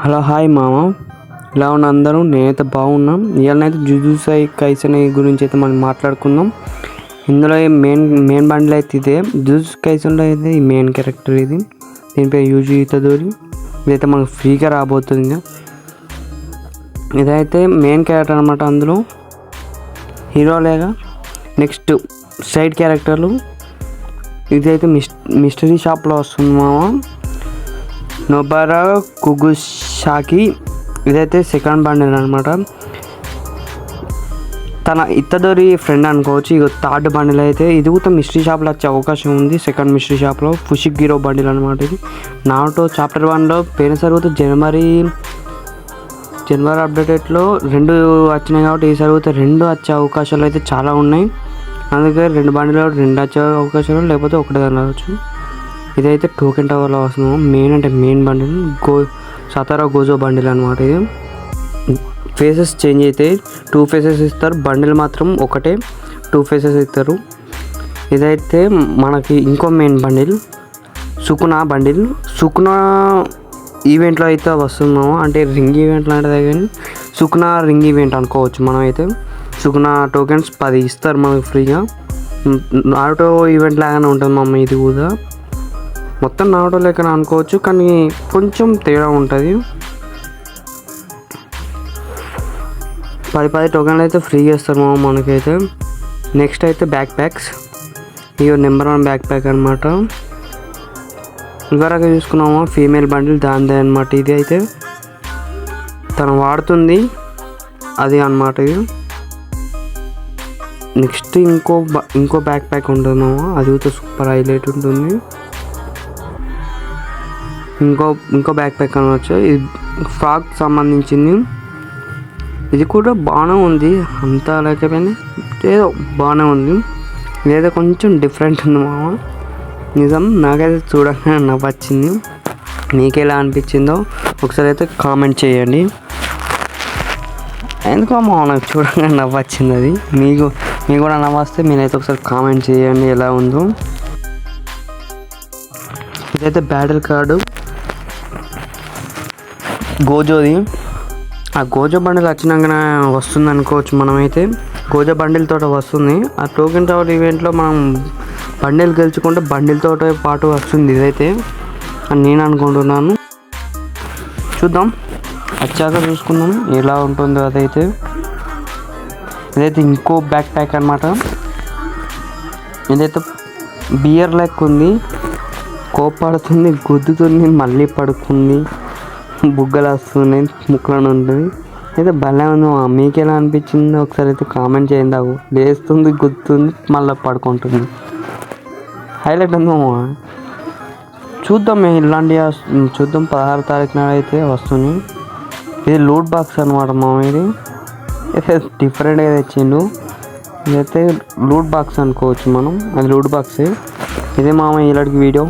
Hello hi మామ, ఇలా ఉన్న అందరూ నేనైతే బాగున్నాం. ఇవాళనైతే జుజుత్సు కైసెన్ గురించి అయితే మనం మాట్లాడుకుందాం. ఇందులో మెయిన్ బండిల్ అయితే ఇదే. జుజుత్సు కైసెన్లో అయితే ఈ మెయిన్ క్యారెక్టర్ ఇది. దీని పేరు యూజీ ఇతదోరి. ఇదైతే మనకు ఫ్రీగా రాబోతుంది. ఇదైతే మెయిన్ క్యారెక్టర్ అనమాట. అందులో హీరో లేగా నెక్స్ట్ సైడ్ క్యారెక్టర్లు. ఇదైతే మిస్టరీ షాప్లో వస్తుంది మామ. నొబారా కుగుసాకి. ఇదైతే సెకండ్ బండిల్ అనమాట. తన ఇతదోరి ఫ్రెండ్ అనుకోవచ్చు. ఇక థర్డ్ బండిల్ అయితే ఇది కూడా మిస్టరీ షాప్లో వచ్చే అవకాశం ఉంది. సెకండ్ మిస్టరీ షాప్లో ఫుషిగిరో బండిల్ అనమాట. ఇది నారుటో చాప్టర్ 1లో పోయినసారి కూడా జనవరి అప్డేట్లో 2 వచ్చినాయి కాబట్టి ఈసారి కూడా 2 వచ్చే అవకాశాలు అయితే చాలా ఉన్నాయి. అందుకే 2 బండిలో 2 వచ్చే అవకాశాలు, లేకపోతే ఒకటే రావచ్చు. ఇదైతే టోకెన్ టవర్లో వస్తుంది. Main bundle Satara Gozo bundle అనమాట. ఇది ఫేసెస్ చేంజ్ అయితే 2 ఫేసెస్ ఇస్తారు. బండిల్ మాత్రం ఒకటే 2 ఫేసెస్ ఇస్తారు. ఇదైతే మనకి ఇంకో మెయిన్ బండిల్ సుకునా బండిల్. సుకునా ఈవెంట్లో అయితే వస్తున్నాము. అంటే రింగ్ ఈవెంట్ లాంటిదే, కానీ సుకునా రింగ్ ఈవెంట్ అనుకోవచ్చు. మనం అయితే సుకునా టోకెన్స్ 10 ఇస్తారు మనకు ఫ్రీగా. నారుటో ఈవెంట్ లాగానే ఉంటుంది మమ్మ. ఇది కూడా మొత్తం నారుటో లెక్కన అనుకోవచ్చు, కానీ కొంచెం తేడా ఉంటుంది. 10 టోకెన్లు అయితే ఫ్రీగా ఇస్తారు మామ మనకైతే. నెక్స్ట్ అయితే బ్యాక్ ప్యాక్స్. ఇవి నెంబర్ 1 బ్యాక్ ప్యాక్ అనమాట. ఇవరకు చూసుకున్నామా ఫీమేల్ బండిల్ దానిదే అనమాట. ఇది అయితే తను వాడుతుంది అది అనమాట. ఇది నెక్స్ట్ ఇంకో బ్యాక్ ప్యాక్ ఉంటుంది మామ. అది కూడా సూపర్ హైలైట్ ఉంటుంది. ఇంకో బ్యాక్ ప్యాక్ అనవచ్చు. ఇది ఫ్రాక్ సంబంధించింది. ఇది కూడా బాగానే ఉంది, అంతా లేకపోయినా ఏదో బాగానే ఉంది. ఇదైతే కొంచెం డిఫరెంట్ ఉంది మామ. నిజం నాకైతే చూడగానే నవ్వొచ్చింది. మీకు ఎలా అనిపించిందో ఒకసారి అయితే కామెంట్ చేయండి. ఎందుకో మామ నాకు చూడగానే నవ్వొచ్చింది. అది మీకు కూడా నవ్వొస్తే మీరైతే ఒకసారి కామెంట్ చేయండి ఎలా ఉందో. ఇదైతే బ్యాటిల్ కార్డు గోజోది. ఆ గోజో బండిల్ వచ్చినాకనే వస్తుంది అనుకోవచ్చు. మనమైతే గోజో బండిల్ తోట వస్తుంది. ఆ టోకెన్ టవర్ ఈవెంట్లో మనం బండిల్ గెలుచుకుంటే బండిల్తో పాటు వస్తుంది ఇదైతే అని నేను అనుకుంటున్నాను. చూద్దాం, వచ్చాక చూసుకుందాం ఎలా ఉంటుందో అదైతే. ఇదైతే ఇంకో బ్యాక్ ప్యాక్ అనమాట. ఇదైతే బియర్ లెక్క ఉంది. కోపడుతుంది, గుద్దుతుంది, మళ్ళీ పడుతుంది, బుగ్గలు వస్తున్నాయి, ముక్కలను ఉంటుంది. అయితే భలే ఉంది. మీకు ఎలా అనిపించిందో ఒకసారి అయితే కామెంట్ చేయండి. లేస్తుంది, గుర్తుంది, మళ్ళీ పడుకుంటుంది. హైలైట్ ఉందా చూద్దాం. ఇలాంటి చూద్దాం. 16వ తారీఖున అయితే వస్తుంది. ఇది లూట్ బాక్స్ అనమాట మామ. ఇది డిఫరెంట్గా తెచ్చిండు. ఇదైతే లూట్ బాక్స్ అనుకోవచ్చు మనం. అది లూట్ బాక్సే. ఇదే మామ ఇలాంటి వీడియో.